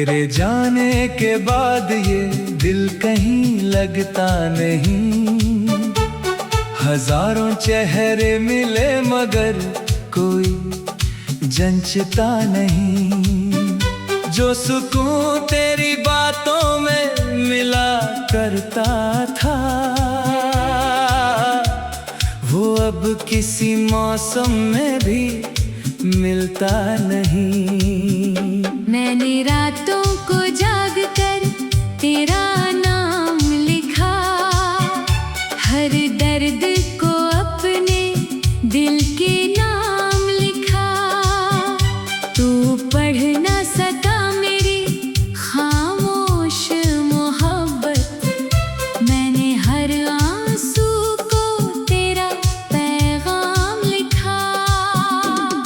तेरे जाने के बाद ये दिल कहीं लगता नहीं। हजारों चेहरे मिले मगर कोई जंचता नहीं। जो सुकून तेरी बातों में मिला करता था, वो अब किसी मौसम में भी मिलता नहीं। मैंने रातों को जाग कर तेरा नाम लिखा, हर दर्द को अपने दिल के नाम लिखा। तू पढ़ ना सका मेरी खामोश मोहब्बत, मैंने हर आंसू को तेरा पैगाम लिखा।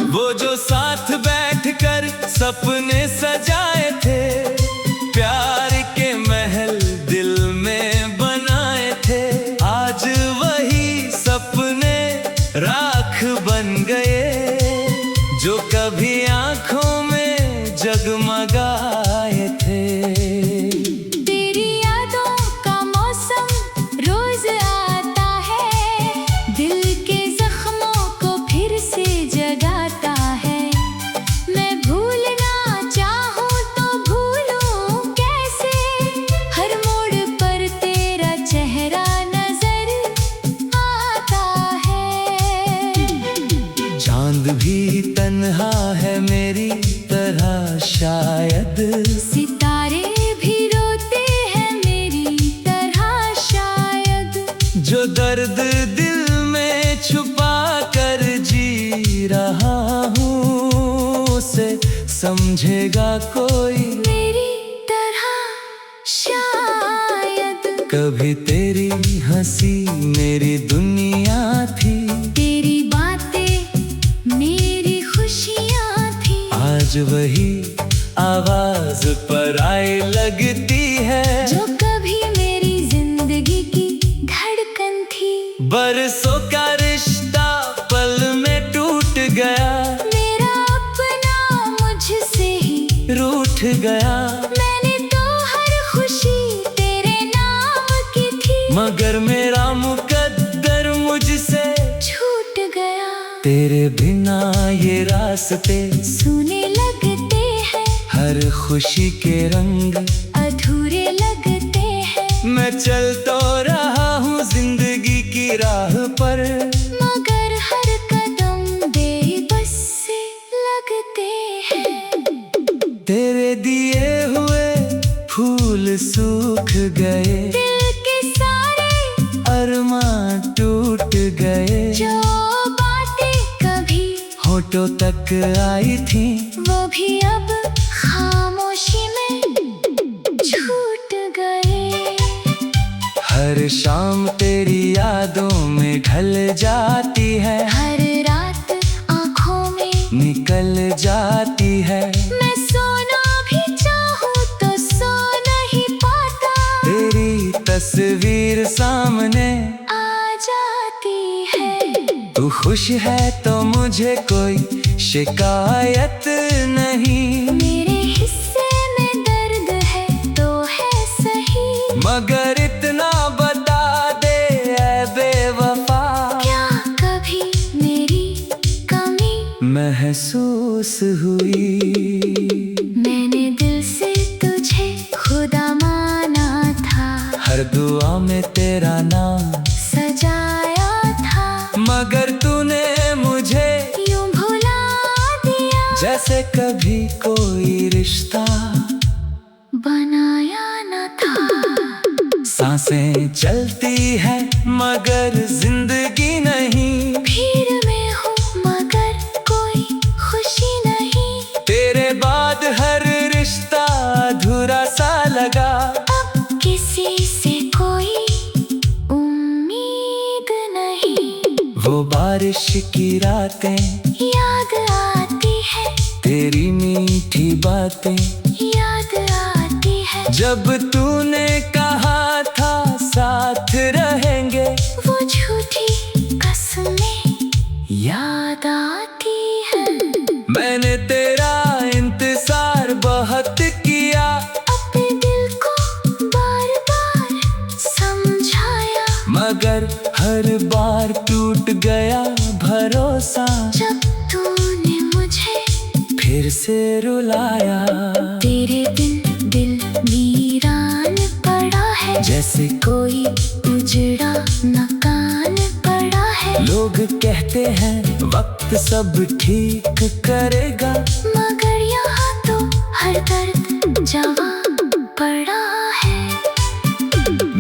वो जो साथ बैठकर सपने सजाए थे, प्यार के महल दिल में बनाए थे, आज वही सपने राख बन गए जो कभी आंखों में जगमगाए थे। तेरी यादों का मौसम रोज आता है, दिल के जख्मों को फिर से जगाता है। मैं भूलना चाहूँ तो भूलूं कैसे, हर मोड़ पर तेरा चेहरा नजर आता है। चांद भी तन्हा है मेरी तरह शायद, सितारे भी रोते हैं मेरी तरह शायद। जो दर्द दिल में छुपा कर जी रहा हूँ, उसे समझेगा कोई मेरी तरह शायद। कभी तेरी हंसी मेरी दुनिया थी, तेरी बातें मेरी खुशियाँ थी। आज वही आवाज पर आई लगती है जो कभी मेरी जिंदगी की धड़कन थी। बरसों का रिश्ता पल में टूट गया, मेरा अपना मुझसे ही रूठ गया। मैंने तो हर खुशी तेरे नाम की थी, मगर मेरा मुकद्दर मुझसे छूट गया। तेरे बिना ये रास्ते सुने लगते हैं, हर खुशी के रंग अधूरे लगते हैं। मैं चल तो रहा हूँ जिंदगी की राह पर, मगर हर कदम बेबस से लगते हैं। तेरे दिए हुए फूल सूख गए, दिल के सारे अरमान टूट गए। जो बातें कभी होठों तक आई थी, वो भी अब खामोशी में छूट गए। हर शाम तेरी यादों में ढल जाती है, हर रात आँखों में निकल जाती है। मैं सोना भी चाहूँ तो सो नहीं पाता, तेरी तस्वीर सामने आ जाती है। तू खुश है तो मुझे कोई शिकायत नहीं, मेरे हिस्से में दर्द है तो है सही। मगर इतना बता दे ऐ बेवफा, क्या कभी मेरी कमी महसूस हुई? मैंने दिल से तुझे खुदा माना था, हर दुआ में तेरा नाम सजाया था। मगर तूने मुझे यूं भुला दिया, जैसे कभी कोई रिश्ता बनाया न था। सांसें चलती है मगर जिंदगी नहीं, भीड़ में हूँ मगर कोई खुशी नहीं। तेरे बाद हर रिश्ता अधूरा सा लगा, अब किसी से कोई उम्मीद नहीं। वो बारिश की रातें याद आती है, तेरी मीठी बातें याद आती है। जब तूने कहा था साथ रहेंगे, वो झूठी कसमें याद आती है। मैंने तेरा इंतजार बहुत किया, से रुलाया। तेरे बिन दिल वीरान पड़ा है, जैसे कोई उजड़ा मकान पड़ा है। लोग कहते हैं वक्त सब ठीक करेगा, मगर यहाँ तो हर दर्द जवां पड़ा है।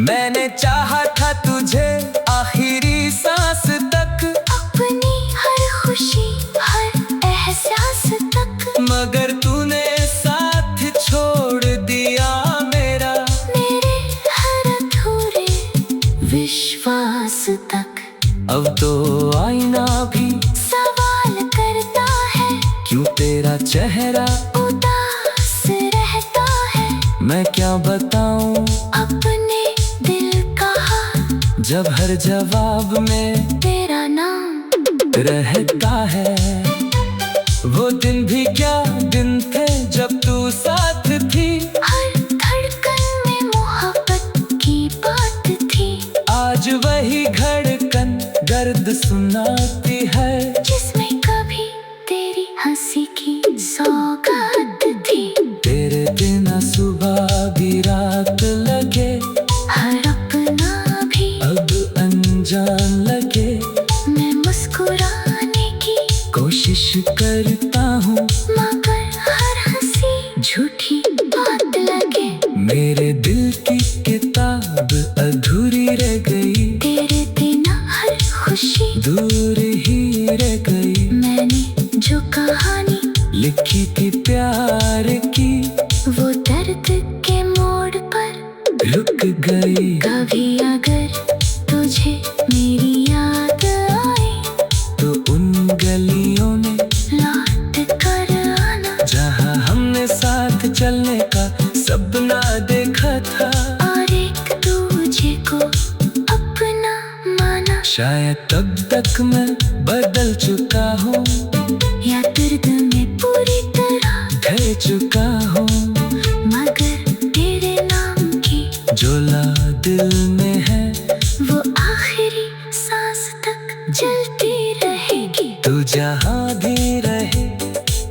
मैंने चाहा था तुझे आखिरी सांस तक, अपनी हर खुशी हर एहसास तक, मगर तूने साथ छोड़ दिया मेरा, मेरे हर अधूरे विश्वास तक। अब तो आईना भी सवाल करता है, क्यों तेरा चेहरा उदास रहता है। मैं क्या बताऊं अपने दिल का हाल, जब हर जवाब में तेरा नाम रहता है। वो दिन भी क्या दिन थे जब तू साथ थी, हर धड़कन में मोहब्बत की बात थी। आज वही धड़कन दर्द सुनाती है, जिसमें कभी तेरी हंसी की सौगात थी। तेरे बिना सुबह भी रात लगे, हर अपना भी अब अनजान लगे। मैं मुस्कुराने की कोशिश करता हूँ, मगर हर हंसी झूठी बात लगे। मेरे दिल की किताब अधूरी रह गई, तेरे बिना हर खुशी दूर ही रह गई। मैंने जो कहानी लिखी थी प्यार की, वो दर्द के मोड़ पर रुक गई। कभी अगर तुझे मेरी याद आए, तो उन गलियों में लौट कर आना। जहाँ हमने साथ चलने का सपना देखा था, और एक दूजे को अपना माना। शायद तब तक मैं बदल चुका हूँ, या दर्द में पूरी तरह ढह चुका हूँ, मगर तेरे नाम की जोला दिल में है, वो आखिरी सांस तक जलती रहेगी। तू जहाँ भी रहे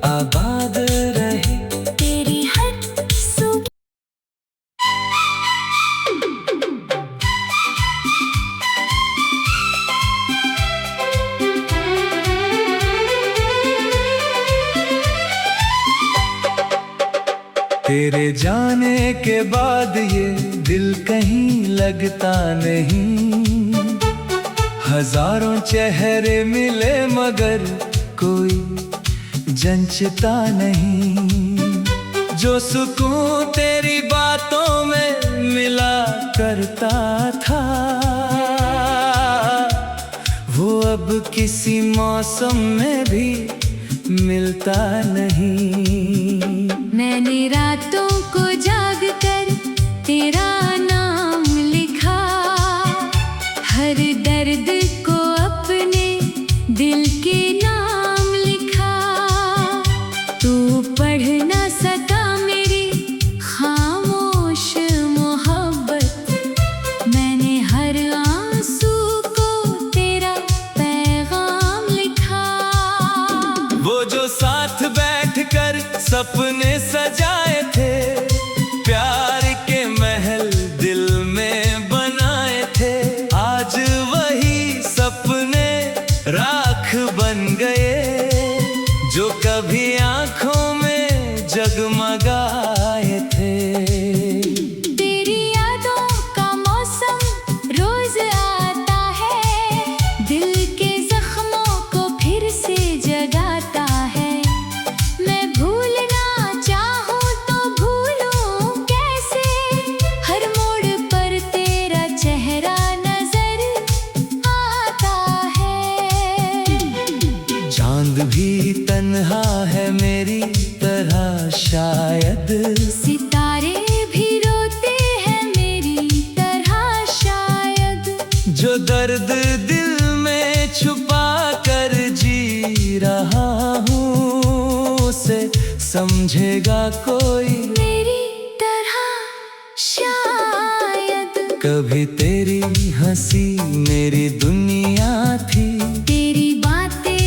आबाद रहे। तेरी हर सुबह तेरे जाने के बाद ये दिल कहीं लगता नहीं, हजारों चेहरे मिले मगर कोई जंचता नहीं। जो सुकून तेरी बातों में मिला करता था, वो अब किसी मौसम में भी मिलता नहीं। मैंने रातों को जाग कर तेरा नाम लिखा, हर दर्द को अपने दिल के नाम लिखा। तू पढ़ ना सका मेरी खामोश मोहब्बत, मैंने हर आंसू को तेरा पैगाम लिखा। वो जो साथ बैठकर सपने सजाए थे, प्यार के महल दिल में बनाए थे, आज वही सपने राख बन गए, जो कभी आंखों में जगमगाए थे। तेरी यादों का मौसम रोज आता है, दिल के जख्मों को फिर से जगाता है। मैं भूलना चाहूँ तो भूलूं कैसे, हर मोड़ पर तेरा चेहरा नजर आता है। चांद भी तन्हा है मेरी तरह शायद, सितारे भी रोते हैं मेरी तरह शायद। जो दर्द दिल में छुपा कर जी रहा हूँ, उसे समझेगा कोई मेरी तरह शायद। कभी तेरी हंसी मेरी दुनिया थी, तेरी बातें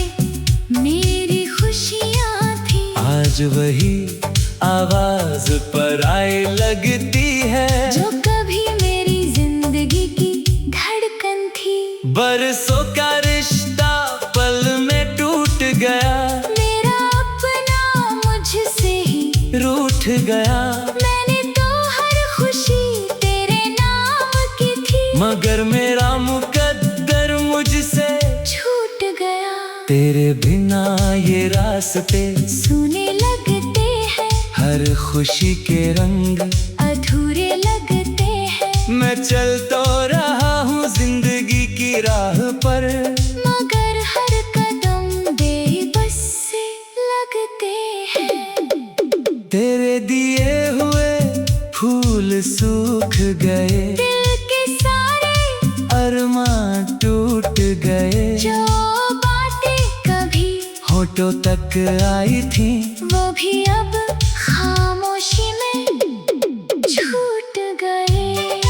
मेरी खुशियाँ थी। आज आज वही आवाज पर आए लगती है जो कभी मेरी जिंदगी की धड़कन थी। बरसों का रिश्ता पल में टूट गया, मेरा अपना मुझसे ही रूठ गया। मैंने तो हर खुशी तेरे नाम की थी, मगर मेरा मुकद्दर मुझसे छूट गया। तेरे बिना ये रास्ते सूने लगते हैं, हर खुशी के रंग अधूरे लगते हैं। मैं चल तो रहा हूँ जिंदगी की राह पर, मगर हर कदम बेबस से लगते हैं। तेरे दिए हुए फूल सूख गए, दिल के सारे अरमां टूट गए। जो बातें कभी होठों तक आई थी, वो भी अब खामोशी में छूट गए।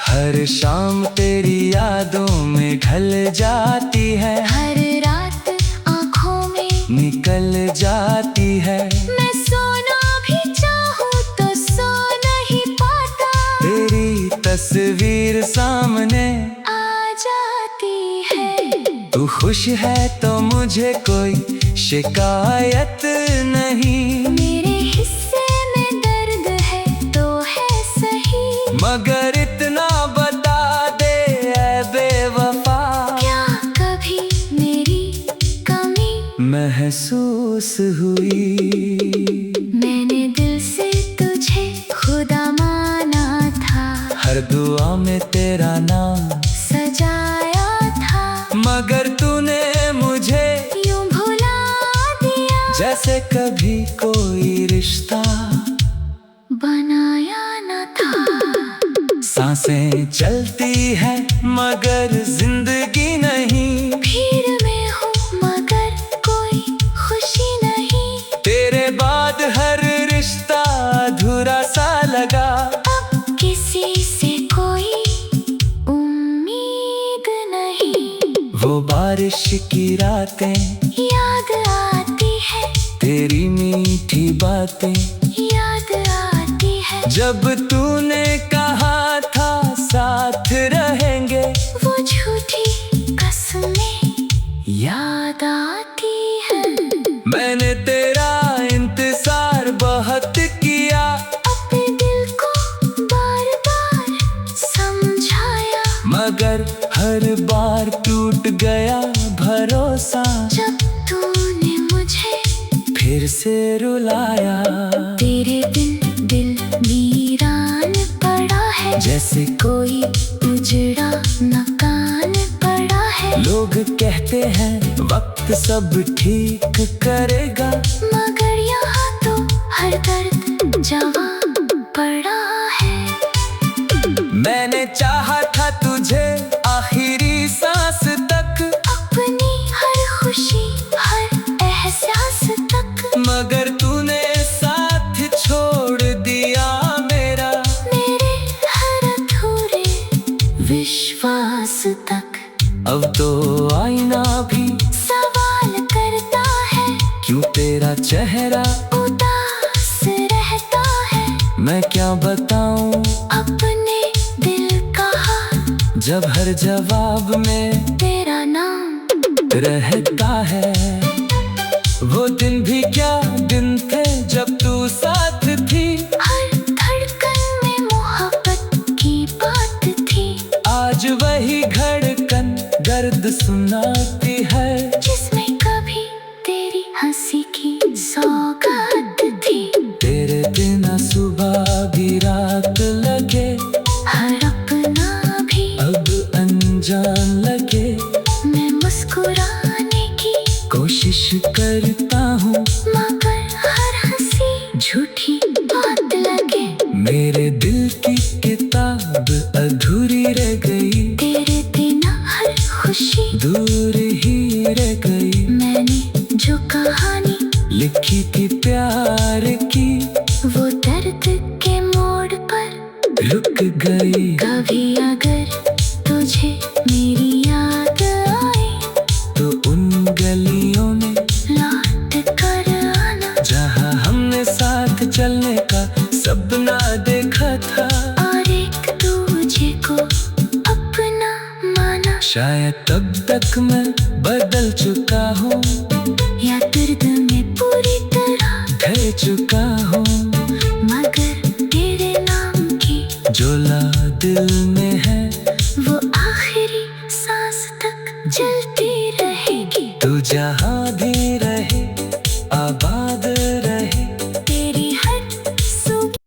हर शाम तेरी यादों में ढल जाती है, हर रात आँखों में निकल जाती है। मैं सोना भी चाहूँ तो सो नहीं पाता, तेरी तस्वीर सामने आ जाती है। तू खुश है तो मुझे कोई शिकायत नहीं, मेरे हिस्से में दर्द है तो है सही। मगर इतना बता दे ऐ बेवफा, क्या कभी मेरी कमी महसूस हुई? मैंने दिल से तुझे खुदा माना था, हर दुआ में तेरा नाम सजाया था। मगर तूने मुझे यूं भुला दिया, जैसे कभी कोई रिश्ता बनाया न था। सांसें चलती है मगर जिंदगी नहीं, भीड़ में हूँ मगर कोई खुशी नहीं। तेरे बाद हर रिश्ता अधूरा सा लगा। अब किसी से कोई उम्मीद नहीं। वो बारिश की रातें याद आती है, तेरी मीठी बातें याद आती है। जब तूने कहा था साथ रहेंगे, वो झूठी कसमें याद आती है। मैंने तेरा इंतजार बहुत किया, अपने दिल को बार बार समझाया, मगर हर बार टूट गया भरोसा। जब तूने मुझे फिर से रुलाया, तेरे बिन दिल वीरान पड़ा है, जैसे कोई उजड़ा मकान पड़ा है। लोग कहते हैं वक्त सब ठीक करेगा, मगर यहाँ तो हर दर्द जवां पड़ा है। मैंने चाहा था तुझे आखिरी सांस तक, अपनी हर खुशी हर एहसास तक, मगर तूने साथ छोड़ दिया मेरा, मेरे हर अधूरे विश्वास तक। अब तो आईना भी सवाल करता है, क्यों तेरा चेहरा उदास रहता है। मैं क्या बताऊं अपने दिल का हाल, जब हर जवाब में तेरा नाम रहता है। वो दिन भी क्या दिन थे जब तू साथ थी, हर धड़कन में मोहब्बत की बात थी। आज वही धड़कन दर्द सुनाती है, जिसमें कभी तेरी हंसी की सौगात थी। तेरे बिना सुबह भी रात लगे, हर अपना भी अब अनजान लगे। मैं मुस्कुराने की कोशिश करता हूँ, मगर हर हंसी झूठी बात लगे। मेरे दिल की किताब अधूरी रह गई, तेरे बिना हर खुशी दूर ही रह गई। मैंने जो कहानी लिखी थी प्यार की, वो दर्द के मोड़ पर रुक गई। कभी अगर तुझे मेरी याद आए, तो उन गलियों में लौट कर आना। जहाँ शायद तब तक मैं बदल चुका हूँ, या दर्द में पूरी तरह ढह चुका हूँ, मगर तेरे नाम की जो ला दिल में है वो आखिरी सांस तक चलती रहेगी। तू जहाँ भी रहे आबाद रहे। तेरी हर सुबह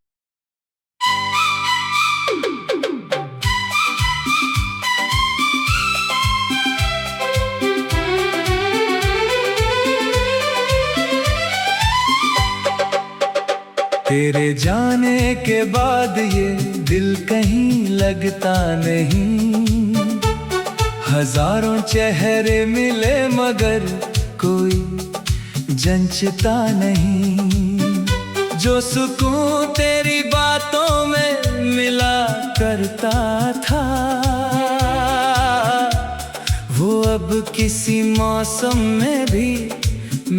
तेरे जाने के बाद ये दिल कहीं लगता नहीं, हजारों चेहरे मिले मगर कोई जंचता नहीं। जो सुकून तेरी बातों में मिला करता था, वो अब किसी मौसम में भी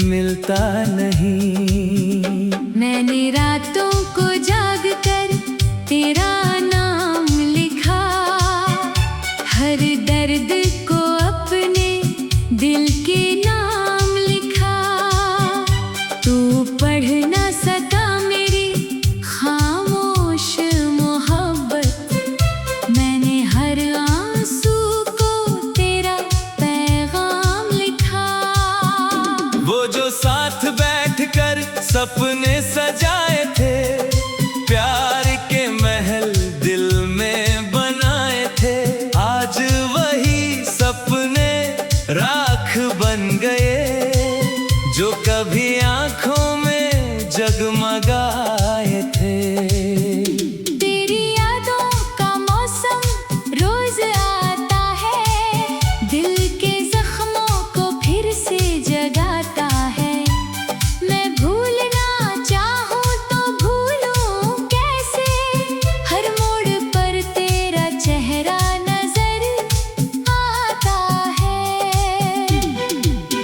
मिलता नहीं। मैंने रातों को जाग कर तेरा नाम लिखा, हर दर्द को अपने दिल के नाम लिखा। तू पढ़ ना सका मेरी खामोश मोहब्बत, मैंने हर आंसू को तेरा पैगाम लिखा। वो जो साथ बैठकर सपने सजाए थे, प्यार के महल दिल में बनाए थे, आज वही सपने राख बन गए जो कभी आंखों में जगमगाए थे। तेरी यादों का मौसम रोज आता है, दिल के जख्मों को फिर से जगाता है। मैं भूलना चाहूँ तो भूलूं कैसे, हर मोड़ पर तेरा चेहरा नजर आता है।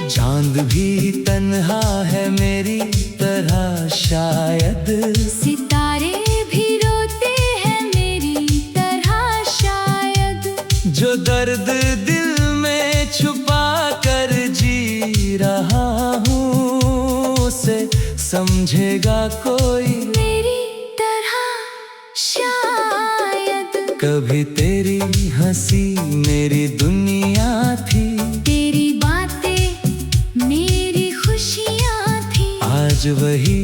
चांद भी तन्हा है मेरी तरह शायद, सितारे भी रोते हैं मेरी तरह शायद। जो दर्द दिल में छुपा कर जी रहा हूँ, उसे समझेगा कोई मेरी तरह शायद। कभी तेरी हंसी मेरी दुनिया थी, तेरी बातें मेरी खुशियाँ थी। आज वही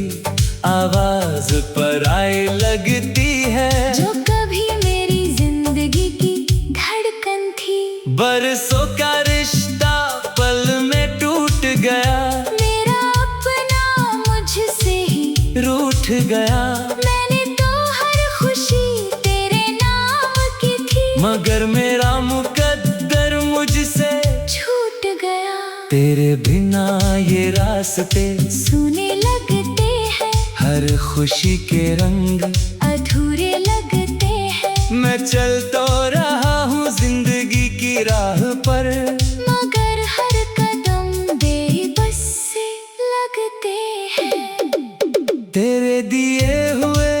आवाज पर आई लगती है जो कभी मेरी जिंदगी की धड़कन थी। बरसों का रिश्ता पल में टूट गया, मेरा अपना मुझसे ही रूठ गया। मैंने तो हर खुशी तेरे नाम की थी, मगर मेरा मुकद्दर मुझसे छूट गया। तेरे बिना ये रास्ते सुने लगते हैं, हर खुशी के रंग अधूरे लगते हैं। मैं चल तो रहा हूँ जिंदगी की राह पर, मगर हर कदम बेबस से लगते हैं। तेरे दिए हुए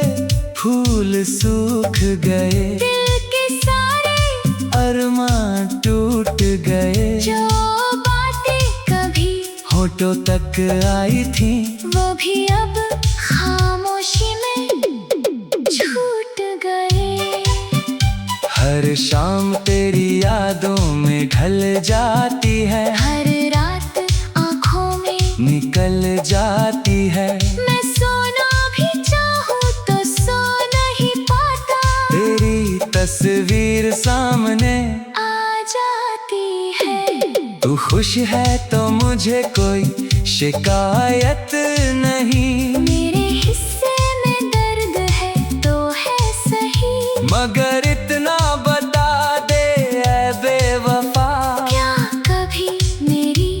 फूल सूख गए, दिल के सारे अरमां टूट गए। जो बातें कभी होठों तक आई थी, वो भी अब खामोशी में छूट गए। हर शाम तेरी यादों में ढल जाती है, हर रात आँखों में निकल जाती है। मैं सोना भी चाहूँ तो सो नहीं पाता, तेरी तस्वीर सामने आ जाती है। तू खुश है तो मुझे कोई शिकायत नहीं, मेरे हिस्से में दर्द है तो है सही। मगर इतना बता दे ऐ बेवफा, क्या कभी मेरी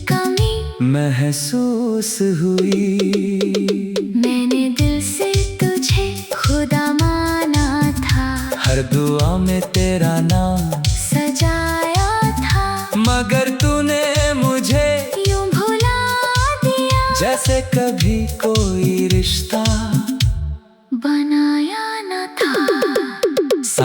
कमी महसूस हुई? मैंने दिल से तुझे खुदा माना था, हर दुआ में तेरा नाम सजाया था। मगर तूने मुझे यूं भुला दिया, जैसे कभी कोई रिश्ता बनाया न था।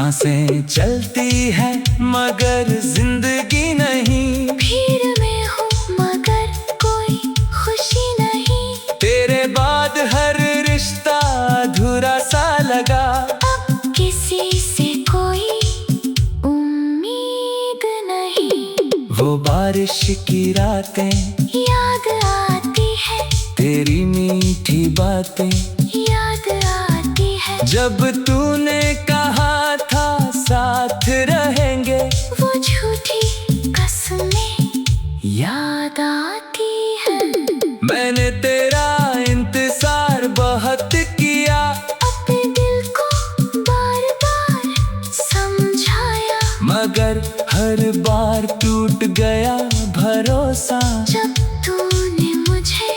सांसें चलती है मगर जिंदगी नहीं, भीड़ में हूँ मगर कोई खुशी नहीं। तेरे बाद हर रिश्ता अधूरा सा लगा। अब किसी से कोई उम्मीद नहीं। वो बारिश की रातें याद आती है, तेरी मीठी बातें याद आती है। जब तूने कहा था साथ रहेंगे, वो झूठी कसमें याद आती है। मैंने तेरा इंतजार बहुत किया, अपने दिल को बार बार समझाया, मगर हर बार टूट गया भरोसा। जब तूने मुझे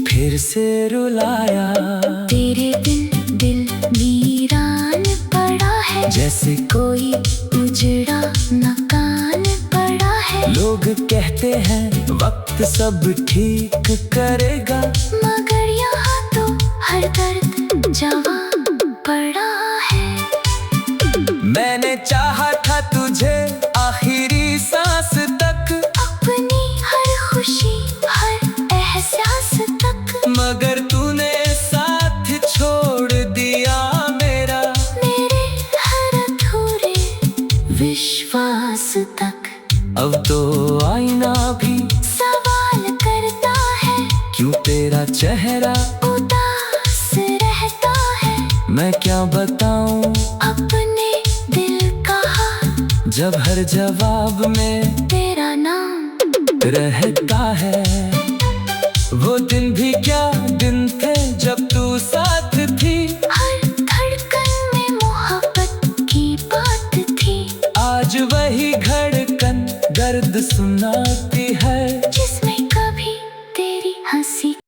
फिर से रुलाया, तेरे बिन दिल वीरान पड़ा है, जैसे कोई उजड़ा मकान पड़ा है। लोग कहते हैं वक्त सब ठीक करेगा, मगर यहाँ तो हर दर्द जवां पड़ा है। मैंने चाहा था तुझे आखिरी सांस तक, अपनी हर खुशी हर एहसास तक, मगर तूने साथ छोड़ दिया मेरा, मेरे हर अधूरे विश्वास तक। अब तो आईना भी सवाल करता है, क्यों तेरा चेहरा उदास रहता है। मैं क्या बताऊं अपने दिल का हाल, जब हर जवाब में तेरा नाम रहता है। वो दिन भी क्या दिन थे जब तू साथ थी, हर धड़कन में मोहब्बत की बात थी। आज वही धड़कन दर्द सुना